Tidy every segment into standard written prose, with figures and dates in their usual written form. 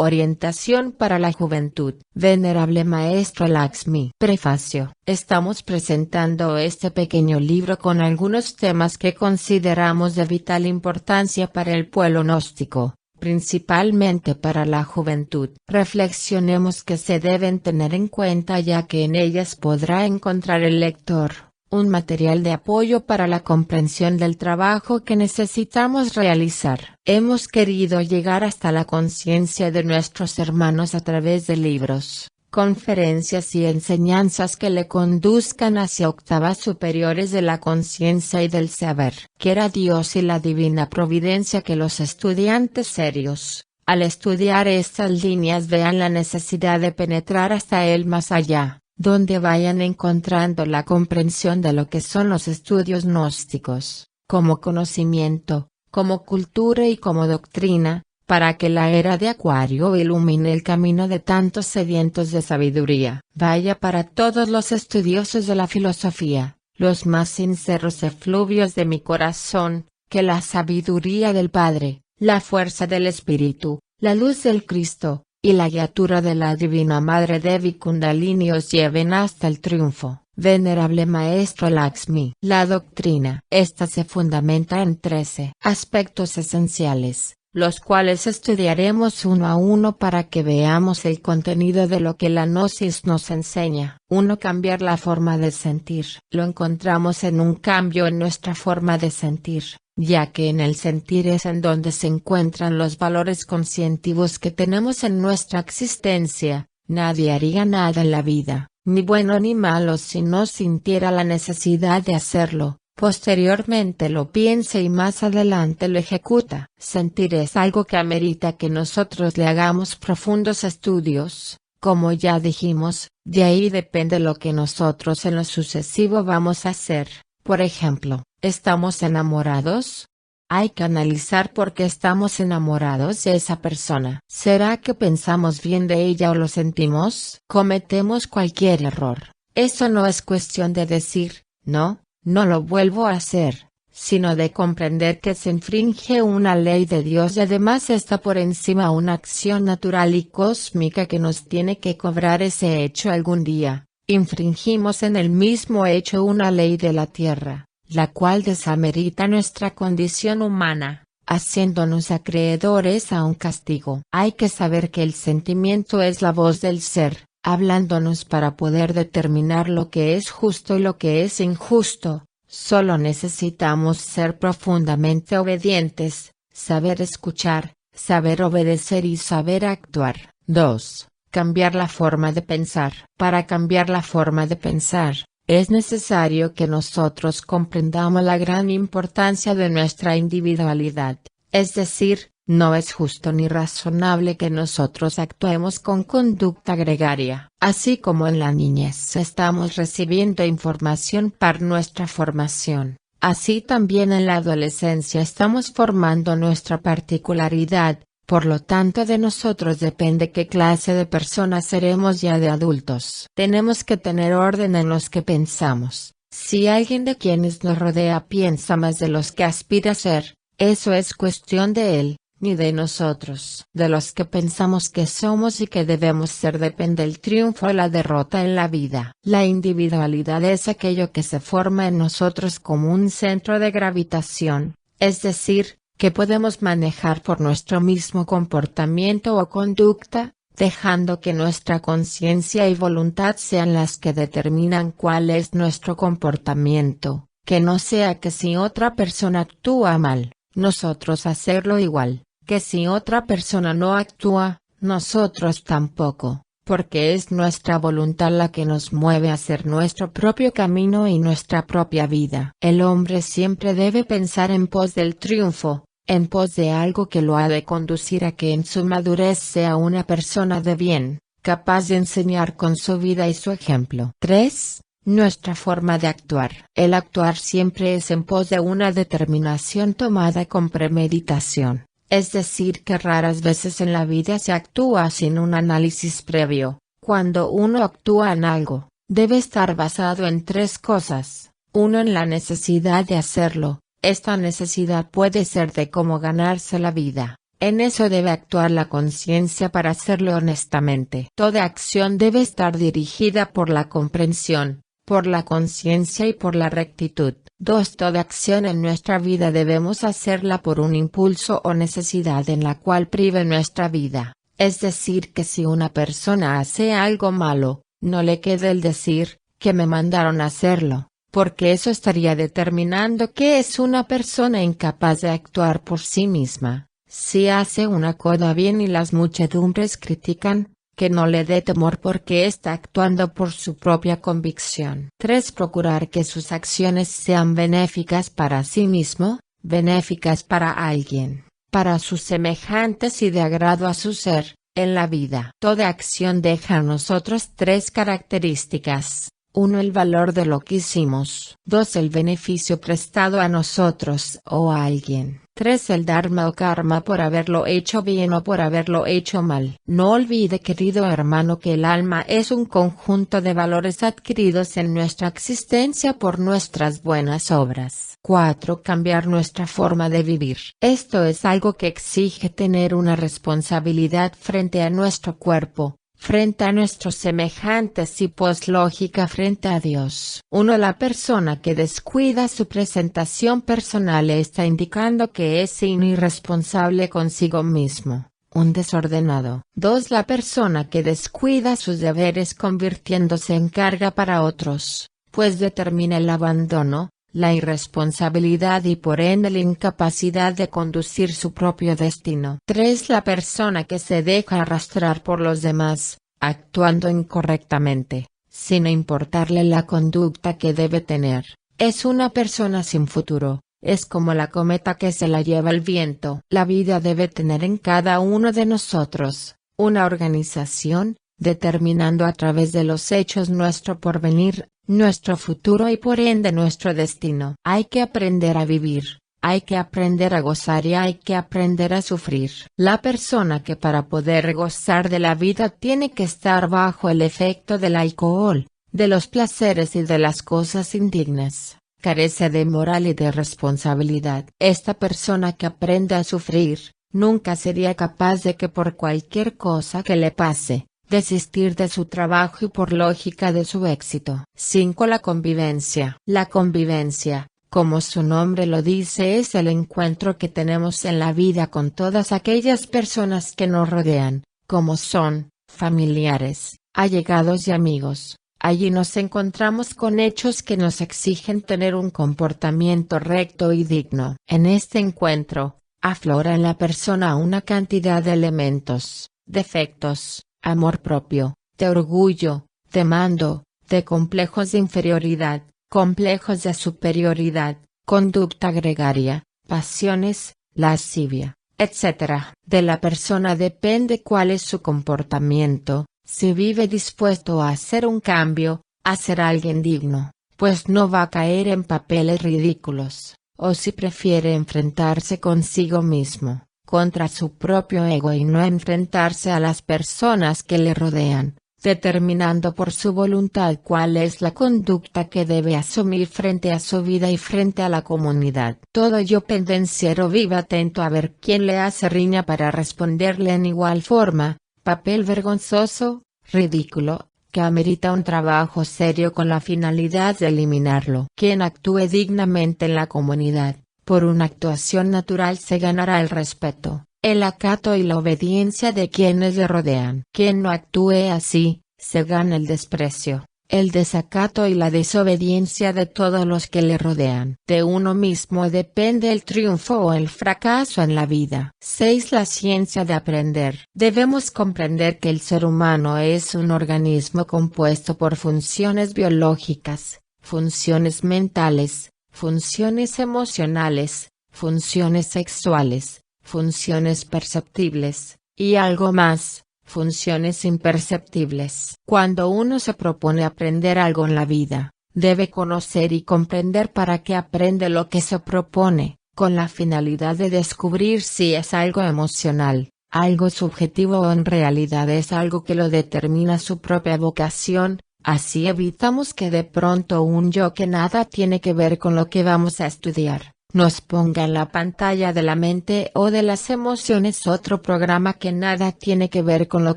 Orientación para la juventud. Venerable Maestro Lakshmi. Prefacio. Estamos presentando este pequeño libro con algunos temas que consideramos de vital importancia para el pueblo gnóstico, principalmente para la juventud. Reflexionemos que se deben tener en cuenta ya que en ellas podrá encontrar el lector un material de apoyo para la comprensión del trabajo que necesitamos realizar. Hemos querido llegar hasta la conciencia de nuestros hermanos a través de libros, conferencias y enseñanzas que le conduzcan hacia octavas superiores de la conciencia y del saber. Quiera Dios y la divina providencia que los estudiantes serios, al estudiar estas líneas, vean la necesidad de penetrar hasta el más allá, donde vayan encontrando la comprensión de lo que son los estudios gnósticos, como conocimiento, como cultura y como doctrina, para que la era de Acuario ilumine el camino de tantos sedientos de sabiduría. Vaya para todos los estudiosos de la filosofía, los más sinceros efluvios de mi corazón, que la sabiduría del Padre, la fuerza del Espíritu, la luz del Cristo, y la guiatura de la Divina Madre Devi Kundalini os lleven hasta el triunfo. Venerable Maestro Lakshmi. La doctrina. Esta se fundamenta en 13 aspectos esenciales, los cuales estudiaremos uno a uno para que veamos el contenido de lo que la Gnosis nos enseña. 1. Cambiar la forma de sentir. Lo encontramos en un cambio en nuestra forma de sentir, ya que en el sentir es en donde se encuentran los valores conscientivos que tenemos en nuestra existencia. Nadie haría nada en la vida, ni bueno ni malo, si no sintiera la necesidad de hacerlo. Posteriormente lo piensa y más adelante lo ejecuta. Sentir es algo que amerita que nosotros le hagamos profundos estudios. Como ya dijimos, de ahí depende lo que nosotros en lo sucesivo vamos a hacer. Por ejemplo, ¿estamos enamorados? Hay que analizar por qué estamos enamorados de esa persona. ¿Será que pensamos bien de ella o lo sentimos? Cometemos cualquier error. Eso no es cuestión de decir, no lo vuelvo a hacer, sino de comprender que se infringe una ley de Dios y además está por encima una acción natural y cósmica que nos tiene que cobrar ese hecho algún día. Infringimos en el mismo hecho una ley de la tierra, la cual desamerita nuestra condición humana, haciéndonos acreedores a un castigo. Hay que saber que el sentimiento es la voz del ser, hablándonos para poder determinar lo que es justo y lo que es injusto. Solo necesitamos ser profundamente obedientes, saber escuchar, saber obedecer y saber actuar. 2. Cambiar la forma de pensar. Para cambiar la forma de pensar, es necesario que nosotros comprendamos la gran importancia de nuestra individualidad, es decir, no es justo ni razonable que nosotros actuemos con conducta gregaria. Así como en la niñez estamos recibiendo información para nuestra formación, así también en la adolescencia estamos formando nuestra particularidad. Por lo tanto, de nosotros depende qué clase de personas seremos ya de adultos. Tenemos que tener orden en los que pensamos. Si alguien de quienes nos rodea piensa más de los que aspira a ser, eso es cuestión de él, ni de nosotros. De los que pensamos que somos y que debemos ser depende el triunfo o la derrota en la vida. La individualidad es aquello que se forma en nosotros como un centro de gravitación, es decir, que podemos manejar por nuestro mismo comportamiento o conducta, dejando que nuestra conciencia y voluntad sean las que determinan cuál es nuestro comportamiento, que no sea que si otra persona actúa mal, nosotros hacerlo igual, que si otra persona no actúa, nosotros tampoco, porque es nuestra voluntad la que nos mueve a hacer nuestro propio camino y nuestra propia vida. El hombre siempre debe pensar en pos del triunfo, en pos de algo que lo ha de conducir a que en su madurez sea una persona de bien, capaz de enseñar con su vida y su ejemplo. 3. Nuestra forma de actuar. El actuar siempre es en pos de una determinación tomada con premeditación, es decir que raras veces en la vida se actúa sin un análisis previo. Cuando uno actúa en algo, debe estar basado en 3 cosas. 1. En la necesidad de hacerlo. Esta necesidad puede ser de cómo ganarse la vida, En eso debe actuar la conciencia para hacerlo honestamente. Toda acción debe estar dirigida por la comprensión, por la conciencia y por la rectitud. 2. Toda acción en nuestra vida debemos hacerla por un impulso o necesidad en la cual prive nuestra vida. Es decir, que si una persona hace algo malo, no le quede el decir, que me mandaron a hacerlo, porque eso estaría determinando que es una persona incapaz de actuar por sí misma. Si hace una cosa bien y las muchedumbres critican, que no le dé temor porque está actuando por su propia convicción. 3. Procurar que sus acciones sean benéficas para sí mismo, benéficas para alguien, para sus semejantes y de agrado a su ser, en la vida. Toda acción deja a nosotros 3 características. 1. El valor de lo que hicimos. 2. El beneficio prestado a nosotros o a alguien. 3. El dharma o karma por haberlo hecho bien o por haberlo hecho mal. No olvide, querido hermano, que el alma es un conjunto de valores adquiridos en nuestra existencia por nuestras buenas obras. 4. Cambiar nuestra forma de vivir. Esto es algo que exige tener una responsabilidad frente a nuestro cuerpo, frente a nuestros semejantes y pues lógica frente a Dios. 1. La persona que descuida su presentación personal está indicando que es un irresponsable consigo mismo, un desordenado. 2. La persona que descuida sus deberes convirtiéndose en carga para otros, pues determina el abandono, la irresponsabilidad y por ende la incapacidad de conducir su propio destino. 3. La persona que se deja arrastrar por los demás, actuando incorrectamente, sin importarle la conducta que debe tener, es una persona sin futuro, es como la cometa que se la lleva el viento. La vida debe tener en cada uno de nosotros una organización, determinando a través de los hechos nuestro porvenir, nuestro futuro y por ende nuestro destino. Hay que aprender a vivir, hay que aprender a gozar y hay que aprender a sufrir. La persona que para poder gozar de la vida tiene que estar bajo el efecto del alcohol, de los placeres y de las cosas indignas, carece de moral y de responsabilidad. Esta persona que aprende a sufrir, nunca sería capaz de que por cualquier cosa que le pase, desistir de su trabajo y por lógica de su éxito. 5. La convivencia. La convivencia, como su nombre lo dice, es el encuentro que tenemos en la vida con todas aquellas personas que nos rodean, como son, familiares, allegados y amigos. Allí nos encontramos con hechos que nos exigen tener un comportamiento recto y digno. En este encuentro, aflora en la persona una cantidad de elementos, defectos, amor propio, de orgullo, de mando, de complejos de inferioridad, complejos de superioridad, conducta gregaria, pasiones, lascivia, etc. De la persona depende cuál es su comportamiento, si vive dispuesto a hacer un cambio, a ser alguien digno, pues no va a caer en papeles ridículos, o si prefiere enfrentarse consigo mismo, contra su propio ego y no enfrentarse a las personas que le rodean, determinando por su voluntad cuál es la conducta que debe asumir frente a su vida y frente a la comunidad. Todo yo pendenciero vive atento a ver quién le hace riña para responderle en igual forma, papel vergonzoso, ridículo, que amerita un trabajo serio con la finalidad de eliminarlo. Quien actúe dignamente en la comunidad, por una actuación natural se ganará el respeto, el acato y la obediencia de quienes le rodean. Quien no actúe así, se gana el desprecio, el desacato y la desobediencia de todos los que le rodean. De uno mismo depende el triunfo o el fracaso en la vida. 6. La ciencia de aprender. Debemos comprender que el ser humano es un organismo compuesto por funciones biológicas, funciones mentales, funciones emocionales, funciones sexuales, funciones perceptibles, y algo más, funciones imperceptibles. Cuando uno se propone aprender algo en la vida, debe conocer y comprender para qué aprende lo que se propone, con la finalidad de descubrir si es algo emocional, algo subjetivo o en realidad es algo que lo determina su propia vocación. Así evitamos que de pronto un yo que nada tiene que ver con lo que vamos a estudiar, nos ponga en la pantalla de la mente o de las emociones otro programa que nada tiene que ver con lo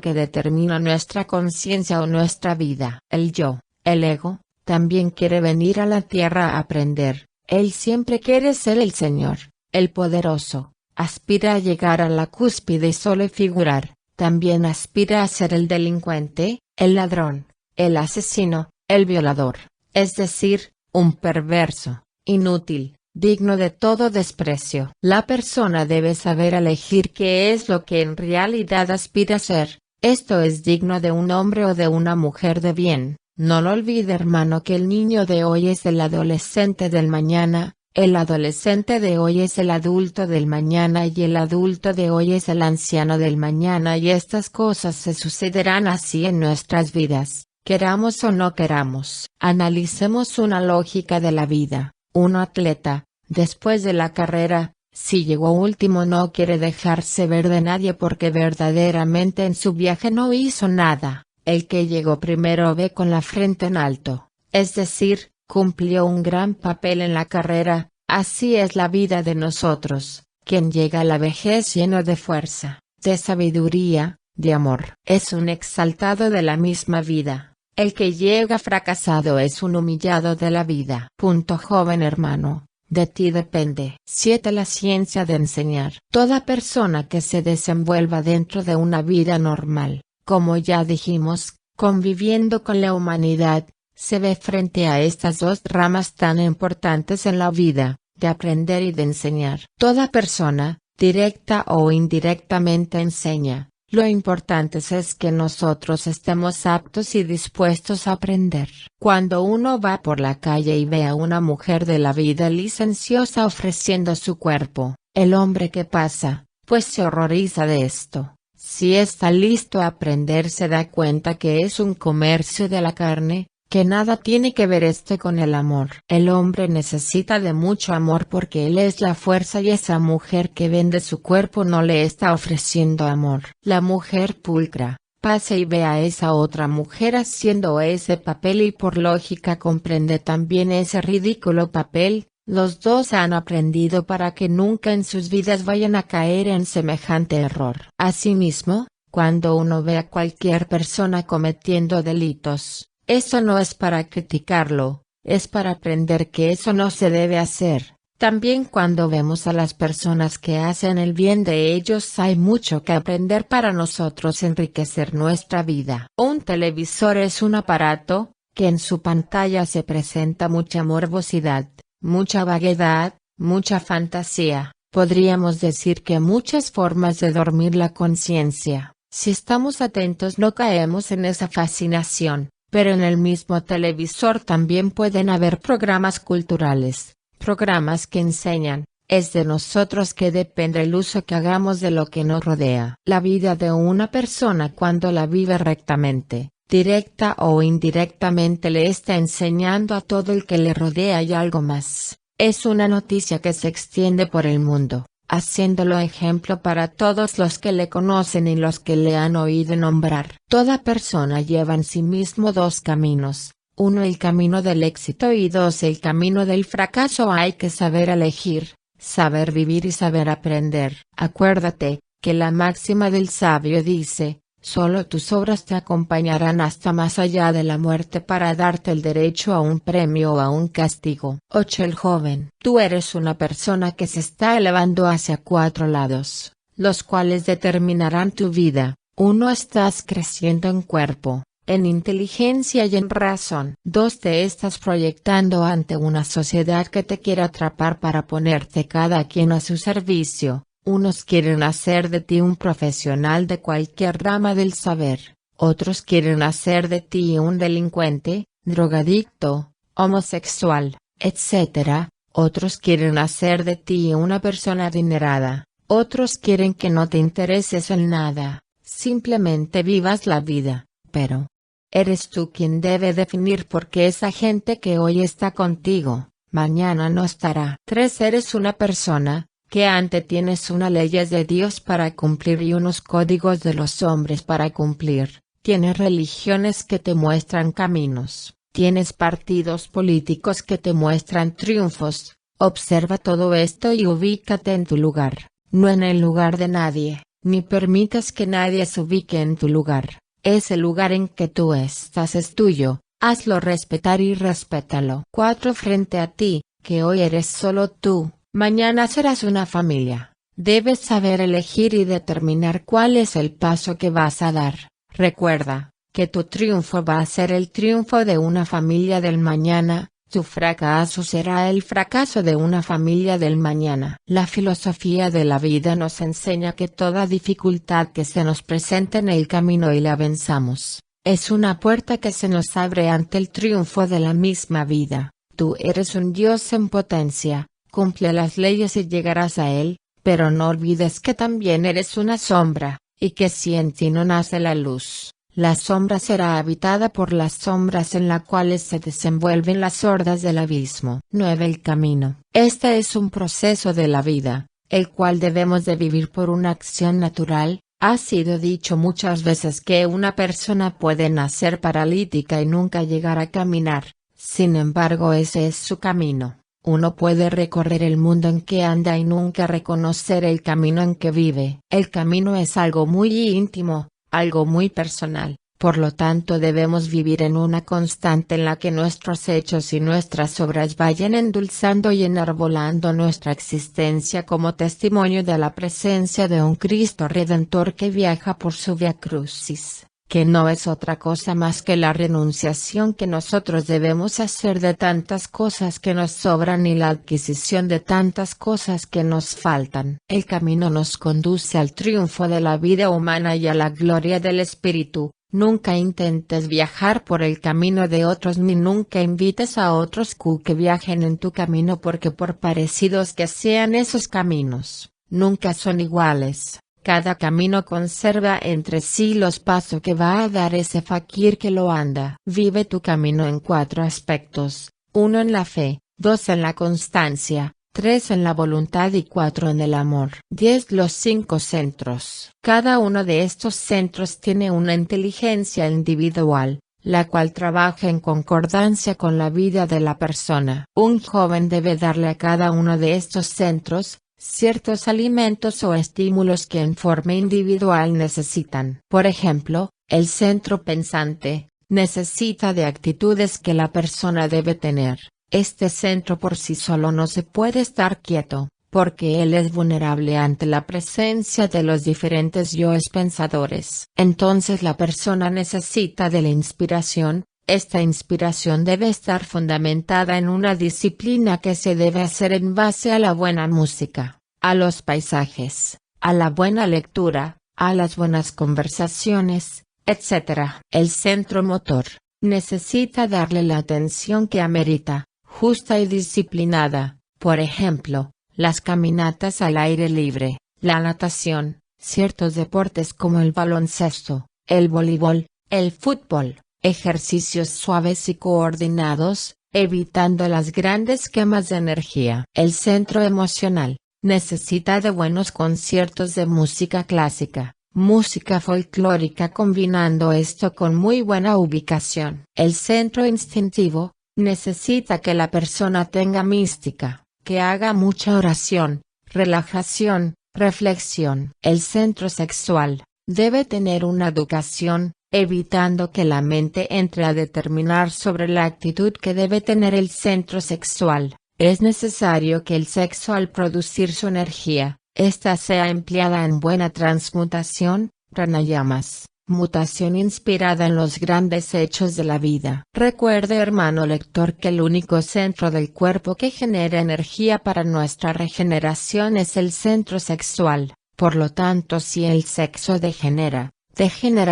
que determina nuestra conciencia o nuestra vida. El yo, el ego, también quiere venir a la tierra a aprender. Él siempre quiere ser el Señor, el poderoso, aspira a llegar a la cúspide y solo figurar, también aspira a ser el delincuente, el ladrón, el asesino, el violador, es decir, un perverso, inútil, digno de todo desprecio. La persona debe saber elegir qué es lo que en realidad aspira a ser, esto es digno de un hombre o de una mujer de bien. No lo olvide, hermano, que el niño de hoy es el adolescente del mañana, el adolescente de hoy es el adulto del mañana y el adulto de hoy es el anciano del mañana, y estas cosas se sucederán así en nuestras vidas, queramos o no queramos. Analicemos una lógica de la vida. Un atleta, después de la carrera, si llegó último no quiere dejarse ver de nadie porque verdaderamente en su viaje no hizo nada. El que llegó primero ve con la frente en alto, es decir, cumplió un gran papel en la carrera. Así es la vida de nosotros, quien llega a la vejez lleno de fuerza, de sabiduría, de amor. Es un exaltado de la misma vida. El que llega fracasado es un humillado de la vida. Joven hermano, de ti depende. 7. La ciencia de enseñar. Toda persona que se desenvuelva dentro de una vida normal, como ya dijimos, conviviendo con la humanidad, se ve frente a estas dos ramas tan importantes en la vida, de aprender y de enseñar. Toda persona, directa o indirectamente enseña. Lo importante es que nosotros estemos aptos y dispuestos a aprender. Cuando uno va por la calle y ve a una mujer de la vida licenciosa ofreciendo su cuerpo, el hombre que pasa, pues se horroriza de esto. Si está listo a aprender se da cuenta que es un comercio de la carne, que nada tiene que ver con el amor. El hombre necesita de mucho amor porque él es la fuerza y esa mujer que vende su cuerpo no le está ofreciendo amor. La mujer pulcra, pase y ve a esa otra mujer haciendo ese papel y por lógica comprende también ese ridículo papel. Los dos han aprendido para que nunca en sus vidas vayan a caer en semejante error. Asimismo, cuando uno ve a cualquier persona cometiendo delitos, eso no es para criticarlo, es para aprender que eso no se debe hacer. También cuando vemos a las personas que hacen el bien de ellos hay mucho que aprender para nosotros enriquecer nuestra vida. Un televisor es un aparato, que en su pantalla se presenta mucha morbosidad, mucha vaguedad, mucha fantasía, podríamos decir que muchas formas de dormir la conciencia. Si estamos atentos no caemos en esa fascinación. Pero en el mismo televisor también pueden haber programas culturales, programas que enseñan. Es de nosotros que depende el uso que hagamos de lo que nos rodea. La vida de una persona cuando la vive rectamente, directa o indirectamente le está enseñando a todo el que le rodea y algo más. Es una noticia que se extiende por el mundo, haciéndolo ejemplo para todos los que le conocen y los que le han oído nombrar. Toda persona lleva en sí mismo dos caminos, uno el camino del éxito y dos el camino del fracaso. Hay que saber elegir, saber vivir y saber aprender. Acuérdate, que la máxima del sabio dice, solo tus obras te acompañarán hasta más allá de la muerte para darte el derecho a un premio o a un castigo. 8. El joven. Tú eres una persona que se está elevando hacia 4 lados, los cuales determinarán tu vida. 1. Estás creciendo en cuerpo, en inteligencia y en razón. 2. Te estás proyectando ante una sociedad que te quiere atrapar para ponerte cada quien a su servicio. Unos quieren hacer de ti un profesional de cualquier rama del saber, otros quieren hacer de ti un delincuente, drogadicto, homosexual, etc. Otros quieren hacer de ti una persona adinerada, otros quieren que no te intereses en nada, simplemente vivas la vida, pero eres tú quien debe definir por qué esa gente que hoy está contigo, mañana no estará. 3. Eres una persona que antes tienes unas leyes de Dios para cumplir y unos códigos de los hombres para cumplir, tienes religiones que te muestran caminos, tienes partidos políticos que te muestran triunfos, Observa todo esto y ubícate en tu lugar, no en el lugar de nadie, ni permitas que nadie se ubique en tu lugar. Ese lugar en que tú estás es tuyo, hazlo respetar y respétalo. 4. Frente a ti, que hoy eres solo tú, mañana serás una familia. Debes saber elegir y determinar cuál es el paso que vas a dar. Recuerda, que tu triunfo va a ser el triunfo de una familia del mañana. Tu fracaso será el fracaso de una familia del mañana. La filosofía de la vida nos enseña que toda dificultad que se nos presenta en el camino y la venzamos, es una puerta que se nos abre ante el triunfo de la misma vida. Tú eres un Dios en potencia, cumple las leyes y llegarás a Él, pero no olvides que también eres una sombra, y que si en ti no nace la luz, la sombra será habitada por las sombras en las cuales se desenvuelven las hordas del abismo. 9. El camino. Este es un proceso de la vida, el cual debemos de vivir por una acción natural. Ha sido dicho muchas veces que una persona puede nacer paralítica y nunca llegar a caminar, sin embargo ese es su camino. Uno puede recorrer el mundo en que anda y nunca reconocer el camino en que vive. El camino es algo muy íntimo, algo muy personal, por lo tanto debemos vivir en una constante en la que nuestros hechos y nuestras obras vayan endulzando y enarbolando nuestra existencia como testimonio de la presencia de un Cristo Redentor que viaja por su Vía Crucis, que no es otra cosa más que la renunciación que nosotros debemos hacer de tantas cosas que nos sobran y la adquisición de tantas cosas que nos faltan. El camino nos conduce al triunfo de la vida humana y a la gloria del Espíritu. Nunca intentes viajar por el camino de otros ni nunca invites a otros que viajen en tu camino porque por parecidos que sean esos caminos, nunca son iguales. Cada camino conserva entre sí los pasos que va a dar ese fakir que lo anda. Vive tu camino en 4 aspectos, 1 en la fe, 2 en la constancia, 3 en la voluntad y 4 en el amor. 10. Los 5 centros. Cada uno de estos centros tiene una inteligencia individual, la cual trabaja en concordancia con la vida de la persona. Un joven debe darle a cada uno de estos centros ciertos alimentos o estímulos que en forma individual necesitan. Por ejemplo, el centro pensante necesita de actitudes que la persona debe tener. Este centro por sí solo no se puede estar quieto, porque él es vulnerable ante la presencia de los diferentes yoes pensadores. Entonces la persona necesita de la inspiración. Esta inspiración debe estar fundamentada en una disciplina que se debe hacer en base a la buena música, a los paisajes, a la buena lectura, a las buenas conversaciones, etc. El centro motor necesita darle la atención que amerita, justa y disciplinada, por ejemplo, las caminatas al aire libre, la natación, ciertos deportes como el baloncesto, el voleibol, el fútbol. Ejercicios suaves y coordinados, evitando las grandes quemas de energía. El centro emocional necesita de buenos conciertos de música clásica, música folclórica combinando esto con muy buena ubicación. El centro instintivo necesita que la persona tenga mística, que haga mucha oración, relajación, reflexión. El centro sexual debe tener una educación, evitando que la mente entre a determinar sobre la actitud que debe tener el centro sexual. Es necesario que el sexo al producir su energía, ésta sea empleada en buena transmutación, pranayamas, mutación inspirada en los grandes hechos de la vida. Recuerde, hermano lector, que el único centro del cuerpo que genera energía para nuestra regeneración es el centro sexual. Por lo tanto, si el sexo degenera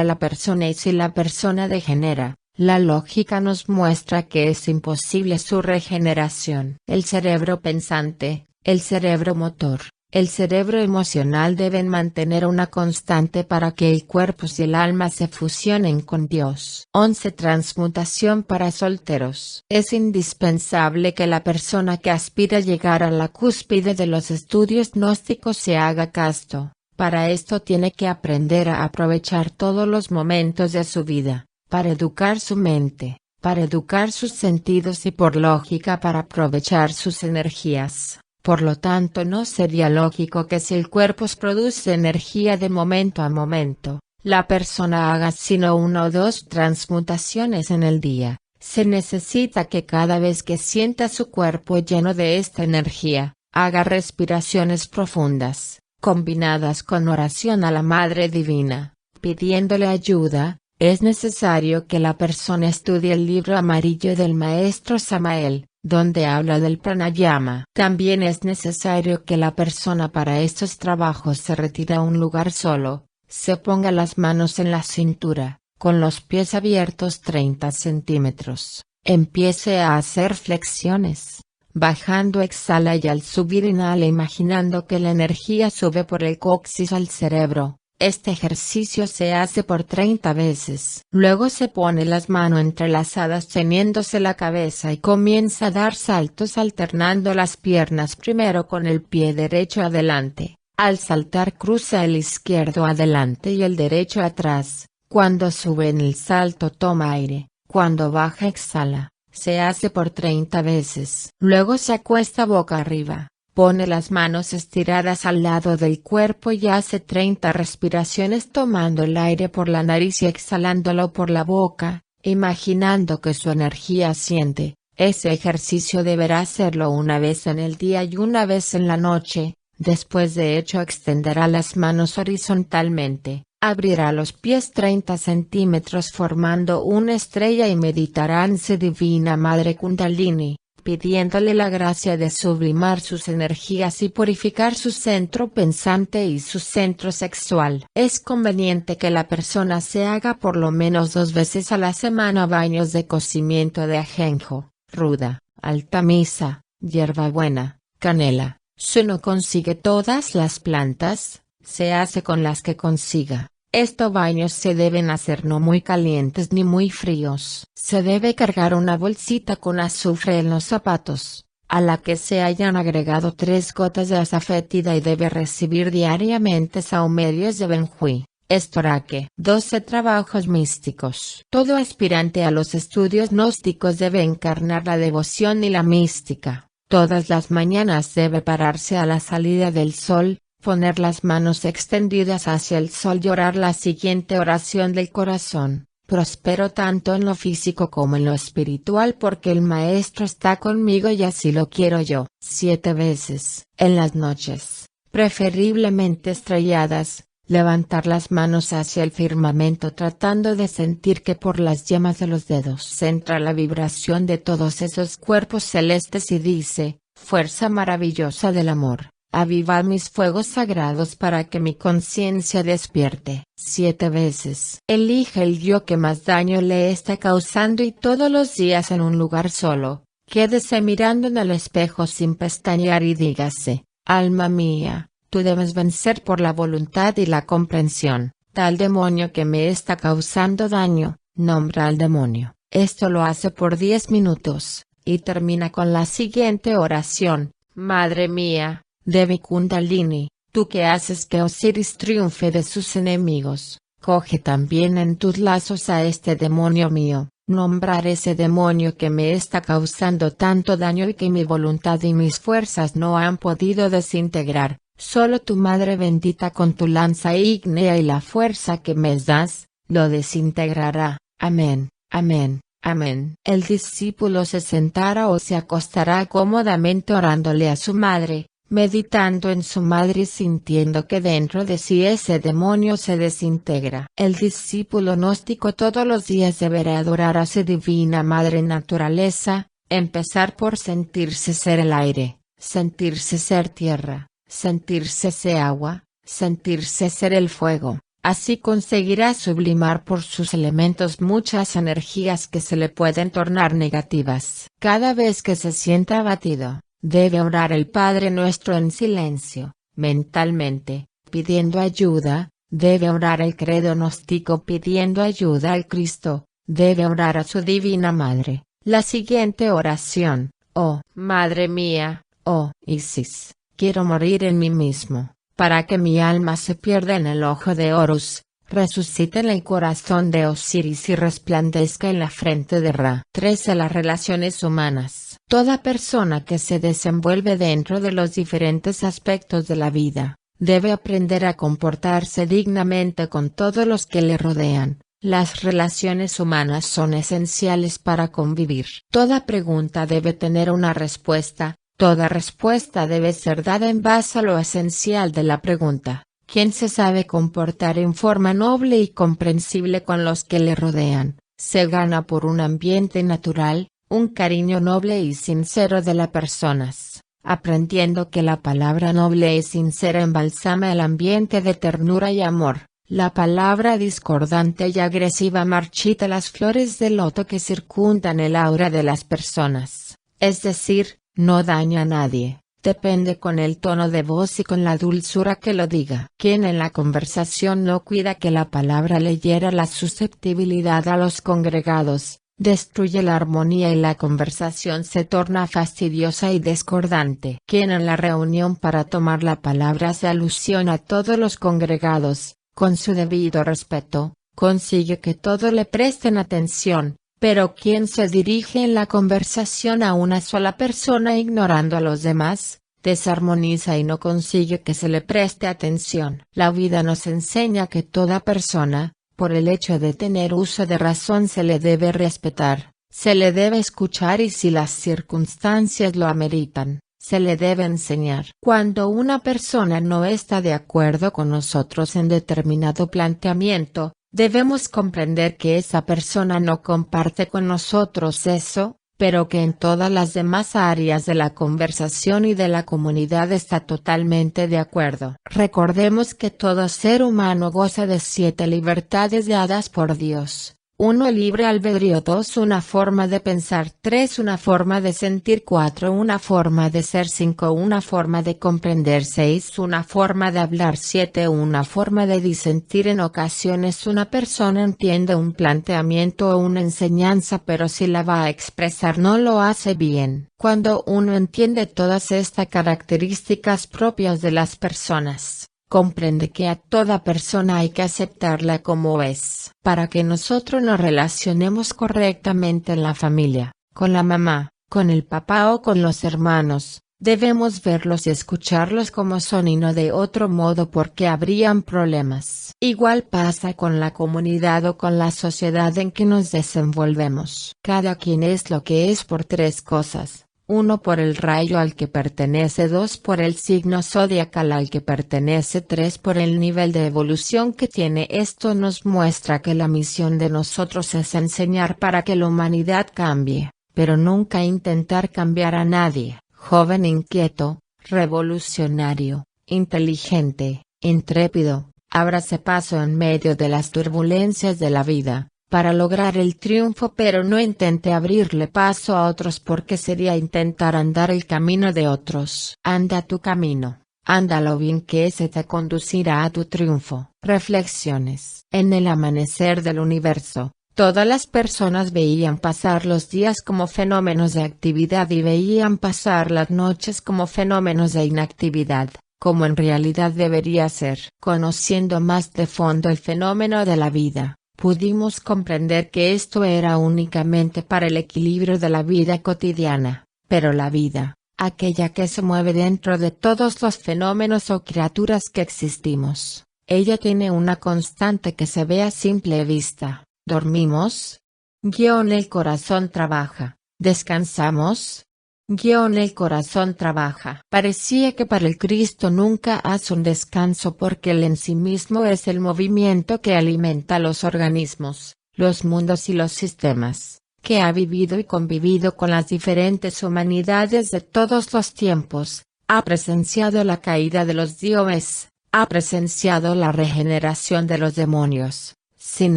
la persona y si la persona degenera, la lógica nos muestra que es imposible su regeneración. El cerebro pensante, el cerebro motor, el cerebro emocional deben mantener una constante para que el cuerpo y el alma se fusionen con Dios. 11. Transmutación para solteros. Es indispensable que la persona que aspira a llegar a la cúspide de los estudios gnósticos se haga casto. Para esto tiene que aprender a aprovechar todos los momentos de su vida, para educar su mente, para educar sus sentidos y por lógica para aprovechar sus energías. Por lo tanto, no sería lógico que si el cuerpo produce energía de momento a momento, la persona haga sino 1 o 2 transmutaciones en el día. Se necesita que cada vez que sienta su cuerpo lleno de esta energía, haga respiraciones profundas, combinadas con oración a la Madre Divina, pidiéndole ayuda. Es necesario que la persona estudie el libro amarillo del maestro Samael, donde habla del pranayama. También es necesario que la persona para estos trabajos se retire a un lugar solo, se ponga las manos en la cintura, con los pies abiertos 30 centímetros, empiece a hacer flexiones. Bajando exhala y al subir inhala imaginando que la energía sube por el coxis al cerebro. Este ejercicio se hace por 30 veces. Luego se pone las manos entrelazadas teniéndose la cabeza y comienza a dar saltos alternando las piernas primero con el pie derecho adelante. Al saltar cruza el izquierdo adelante y el derecho atrás. Cuando sube en el salto toma aire. Cuando baja exhala. Se hace por 30 veces. Luego se acuesta boca arriba. Pone las manos estiradas al lado del cuerpo y hace 30 respiraciones tomando el aire por la nariz y exhalándolo por la boca, imaginando que su energía asciende. Ese ejercicio deberá hacerlo una vez en el día y una vez en la noche. Después de hecho extenderá las manos horizontalmente, abrirá los pies 30 centímetros formando una estrella y meditará en su Divina Madre Kundalini, pidiéndole la gracia de sublimar sus energías y purificar su centro pensante y su centro sexual. Es conveniente que la persona se haga por lo menos 2 veces a la semana baños de cocimiento de ajenjo, ruda, altamisa, hierbabuena, canela. Si no consigue todas las plantas, se hace con las que consiga. Estos baños se deben hacer no muy calientes ni muy fríos. Se debe cargar una bolsita con azufre en los zapatos, a la que se hayan agregado 3 gotas de azafetida y debe recibir diariamente saumerios de benjuí, estoraque. 12 trabajos místicos. Todo aspirante a los estudios gnósticos debe encarnar la devoción y la mística. Todas las mañanas debe pararse a la salida del sol, poner las manos extendidas hacia el sol y orar la siguiente oración del corazón: prospero tanto en lo físico como en lo espiritual porque el Maestro está conmigo y así lo quiero yo. 7 veces. En las noches, preferiblemente estrelladas, levantar las manos hacia el firmamento tratando de sentir que por las yemas de los dedos entra la vibración de todos esos cuerpos celestes y dice: fuerza maravillosa del amor, avivad mis fuegos sagrados para que mi conciencia despierte. 7 veces. Elige el yo que más daño le está causando y todos los días en un lugar solo, quédese mirando en el espejo sin pestañear y dígase: alma mía, tú debes vencer por la voluntad y la comprensión, tal demonio que me está causando daño. Nombra al demonio. Esto lo hace por 10 minutos, y termina con la siguiente oración: Madre mía, Devi Kundalini, tú que haces que Osiris triunfe de sus enemigos, coge también en tus lazos a este demonio mío. Nombrar ese demonio que me está causando tanto daño y que mi voluntad y mis fuerzas no han podido desintegrar. Solo tu Madre bendita con tu lanza ígnea y la fuerza que me das, lo desintegrará. Amén, amén, amén. El discípulo se sentará o se acostará cómodamente orándole a su madre, meditando en su madre y sintiendo que dentro de sí ese demonio se desintegra. El discípulo gnóstico todos los días deberá adorar a su divina madre naturaleza, empezar por sentirse ser el aire, sentirse ser tierra, sentirse ser agua, sentirse ser el fuego. Así conseguirá sublimar por sus elementos muchas energías que se le pueden tornar negativas. Cada vez que se sienta abatido, debe orar el Padre Nuestro en silencio, mentalmente, pidiendo ayuda. Debe orar el credo gnóstico pidiendo ayuda al Cristo. Debe orar a su Divina Madre. La siguiente oración: oh, Madre mía, oh, Isis, quiero morir en mí mismo, para que mi alma se pierda en el ojo de Horus, resucita en el corazón de Osiris y resplandezca en la frente de Ra. 13. Las relaciones humanas. Toda persona que se desenvuelve dentro de los diferentes aspectos de la vida, debe aprender a comportarse dignamente con todos los que le rodean. Las relaciones humanas son esenciales para convivir. Toda pregunta debe tener una respuesta, toda respuesta debe ser dada en base a lo esencial de la pregunta. Quien se sabe comportar en forma noble y comprensible con los que le rodean, se gana por un ambiente natural, un cariño noble y sincero de las personas, aprendiendo que la palabra noble y sincera embalsama el ambiente de ternura y amor. La palabra discordante y agresiva marchita las flores de loto que circundan el aura de las personas, es decir, no daña a nadie. Depende con el tono de voz y con la dulzura que lo diga. Quien en la conversación no cuida que la palabra le hiera la susceptibilidad a los congregados, destruye la armonía y la conversación se torna fastidiosa y discordante. Quien en la reunión para tomar la palabra hace alusión a todos los congregados, con su debido respeto, consigue que todos le presten atención. Pero quien se dirige en la conversación a una sola persona ignorando a los demás, desarmoniza y no consigue que se le preste atención. La vida nos enseña que toda persona, por el hecho de tener uso de razón se le debe respetar, se le debe escuchar y si las circunstancias lo ameritan, se le debe enseñar. Cuando una persona no está de acuerdo con nosotros en determinado planteamiento, debemos comprender que esa persona no comparte con nosotros eso, pero que en todas las demás áreas de la conversación y de la comunidad está totalmente de acuerdo. Recordemos que todo ser humano goza de 7 libertades dadas por Dios. 1. Libre albedrío. 2. Una forma de pensar. 3. Una forma de sentir. 4. Una forma de ser. 5. Una forma de comprender. 6. Una forma de hablar. 7. Una forma de disentir. En ocasiones una persona entiende un planteamiento o una enseñanza pero si la va a expresar no lo hace bien. Cuando uno entiende todas estas características propias de las personas, comprende que a toda persona hay que aceptarla como es. Para que nosotros nos relacionemos correctamente en la familia, con la mamá, con el papá o con los hermanos, debemos verlos y escucharlos como son y no de otro modo porque habrían problemas. Igual pasa con la comunidad o con la sociedad en que nos desenvolvemos. Cada quien es lo que es por 3 cosas. 1 por el rayo al que pertenece, 2 por el signo zodiacal al que pertenece, 3 por el nivel de evolución que tiene. Esto nos muestra que la misión de nosotros es enseñar para que la humanidad cambie, pero nunca intentar cambiar a nadie. Joven inquieto, revolucionario, inteligente, intrépido, ábrase paso en medio de las turbulencias de la vida, para lograr el triunfo pero no intente abrirle paso a otros porque sería intentar andar el camino de otros. Anda tu camino, ándalo bien que ese te conducirá a tu triunfo. Reflexiones. En el amanecer del universo, todas las personas veían pasar los días como fenómenos de actividad y veían pasar las noches como fenómenos de inactividad, como en realidad debería ser. Conociendo más de fondo el fenómeno de la vida, pudimos comprender que esto era únicamente para el equilibrio de la vida cotidiana, pero la vida, aquella que se mueve dentro de todos los fenómenos o criaturas que existimos, ella tiene una constante que se ve a simple vista. ¿Dormimos? El corazón trabaja. ¿Descansamos? El corazón trabaja. Parecía que para el Cristo nunca hace un descanso porque él en sí mismo es el movimiento que alimenta los organismos, los mundos y los sistemas, que ha vivido y convivido con las diferentes humanidades de todos los tiempos, ha presenciado la caída de los dioses, ha presenciado la regeneración de los demonios. Sin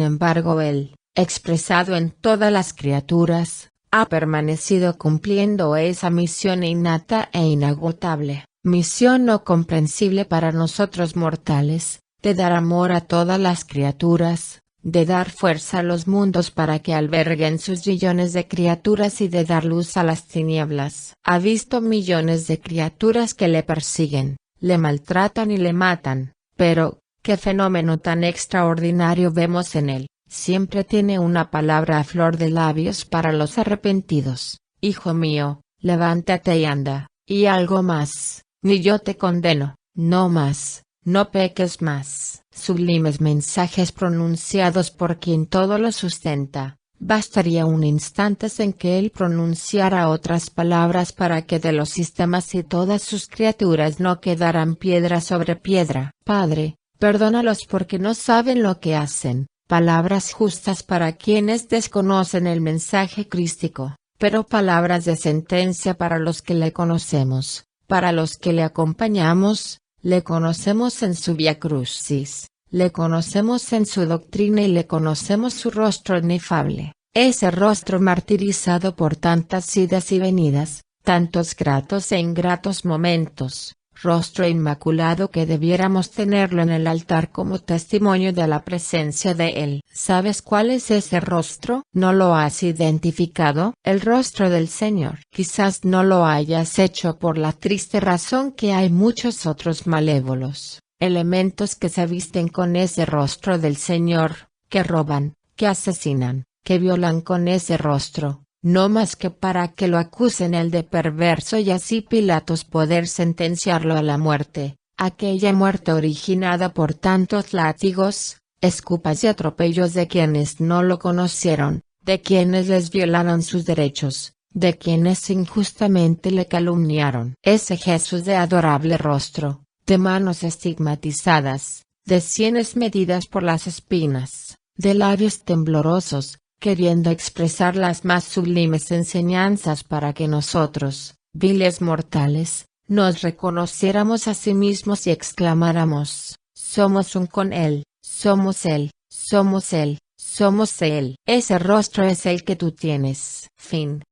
embargo él, expresado en todas las criaturas, ha permanecido cumpliendo esa misión innata e inagotable, misión no comprensible para nosotros mortales, de dar amor a todas las criaturas, de dar fuerza a los mundos para que alberguen sus millones de criaturas y de dar luz a las tinieblas. Ha visto millones de criaturas que le persiguen, le maltratan y le matan, pero, qué fenómeno tan extraordinario vemos en él. Siempre tiene una palabra a flor de labios para los arrepentidos. Hijo mío, levántate y anda, y algo más, ni yo te condeno, no más, no peques más. Sublimes mensajes pronunciados por quien todo lo sustenta. Bastaría un instante en que él pronunciara otras palabras para que de los sistemas y todas sus criaturas no quedaran piedra sobre piedra. Padre, perdónalos porque no saben lo que hacen. Palabras justas para quienes desconocen el mensaje crístico, pero palabras de sentencia para los que le conocemos, para los que le acompañamos, le conocemos en su vía crucis, le conocemos en su doctrina y le conocemos su rostro inefable, ese rostro martirizado por tantas idas y venidas, tantos gratos e ingratos momentos. Rostro inmaculado que debiéramos tenerlo en el altar como testimonio de la presencia de Él. ¿Sabes cuál es ese rostro? ¿No lo has identificado? El rostro del Señor. Quizás no lo hayas hecho por la triste razón que hay muchos otros malévolos, elementos que se visten con ese rostro del Señor, que roban, que asesinan, que violan con ese rostro. No más que para que lo acusen el de perverso y así Pilatos poder sentenciarlo a la muerte, aquella muerte originada por tantos látigos, escupas y atropellos de quienes no lo conocieron, de quienes les violaron sus derechos, de quienes injustamente le calumniaron. Ese Jesús de adorable rostro, de manos estigmatizadas, de sienes medidas por las espinas, de labios temblorosos, queriendo expresar las más sublimes enseñanzas para que nosotros, viles mortales, nos reconociéramos a sí mismos y exclamáramos, somos un con Él, somos Él, somos Él, somos Él. Ese rostro es el que tú tienes. Fin.